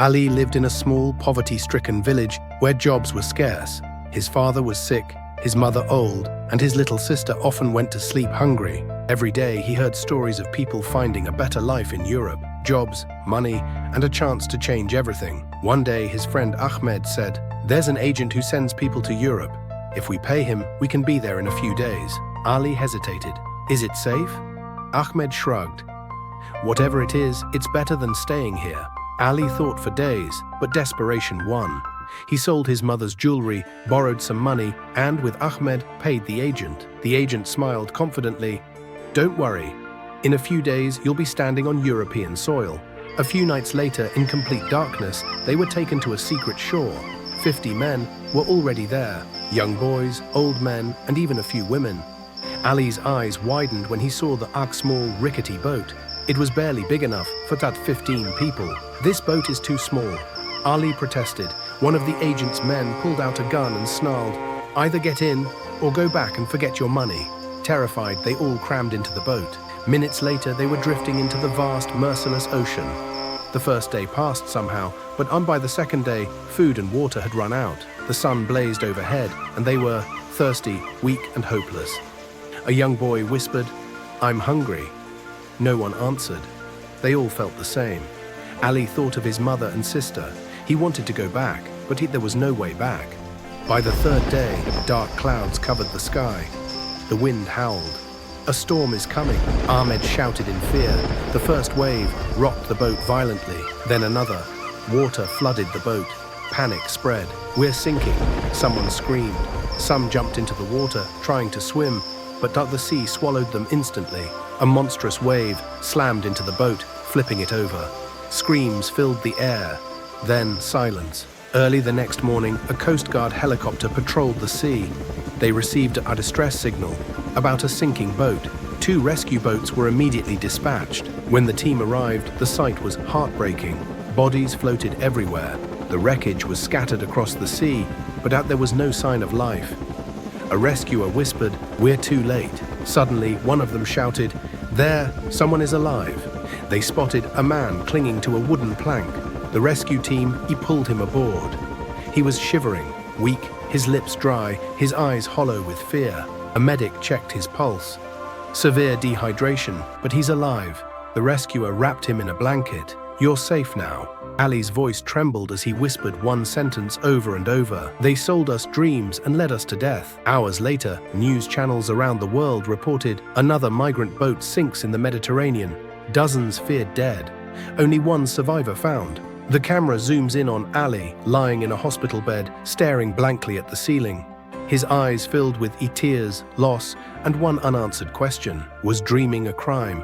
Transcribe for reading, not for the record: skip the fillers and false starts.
Ali lived in a small, poverty-stricken village where jobs were scarce. His father was sick, his mother old, and his little sister often went to sleep hungry. Every day he heard stories of people finding a better life in Europe, jobs, money, and a chance to change everything. One day his friend Ahmed said, "There's an agent who sends people to Europe. If we pay him, we can be there in a few days." Ali hesitated. "Is it safe?" Ahmed shrugged. "Whatever it is, it's better than staying here." Ali thought for days, but desperation won. He sold his mother's jewelry, borrowed some money, and with Ahmed, paid the agent. The agent smiled confidently. "Don't worry. In a few days, you'll be standing on European soil." A few nights later, in complete darkness, they were taken to a secret shore. 50 men were already there, young boys, old men, and even a few women. Ali's eyes widened when he saw the small, rickety boat. It was barely big enough for that 15 people. "This boat is too small," Ali protested. One of the agent's men pulled out a gun and snarled, "Either get in or go back and forget your money." Terrified, they all crammed into the boat. Minutes later, they were drifting into the vast, merciless ocean. The first day passed somehow, but by the second day, food and water had run out. The sun blazed overhead, and they were thirsty, weak, and hopeless. A young boy whispered, "I'm hungry." No one answered. They all felt the same. Ali thought of his mother and sister. He wanted to go back, but there was no way back. By the third day, dark clouds covered the sky. The wind howled. "A storm is coming," Ahmed shouted in fear. The first wave rocked the boat violently, then another. Water flooded the boat. Panic spread. "We're sinking," someone screamed. Some jumped into the water, trying to swim, but the sea swallowed them instantly. A monstrous wave slammed into the boat, flipping it over. Screams filled the air. Then silence. Early the next morning, a Coast Guard helicopter patrolled the sea. They received a distress signal about a sinking boat. 2 rescue boats were immediately dispatched. When the team arrived, the sight was heartbreaking. Bodies floated everywhere. The wreckage was scattered across the sea, but there was no sign of life. A rescuer whispered, "We're too late." Suddenly, one of them shouted, "There, someone is alive." They spotted a man clinging to a wooden plank. The rescue team pulled him aboard. He was shivering, weak, his lips dry, his eyes hollow with fear. A medic checked his pulse. Severe dehydration, but he's alive. The rescuer wrapped him in a blanket. "You're safe now." Ali's voice trembled as he whispered one sentence over and over. "They sold us dreams and led us to death." Hours later, news channels around the world reported another migrant boat sinks in the Mediterranean. Dozens feared dead. Only one survivor found. The camera zooms in on Ali, lying in a hospital bed, staring blankly at the ceiling. His eyes filled with tears, loss, and one unanswered question. Was dreaming a crime?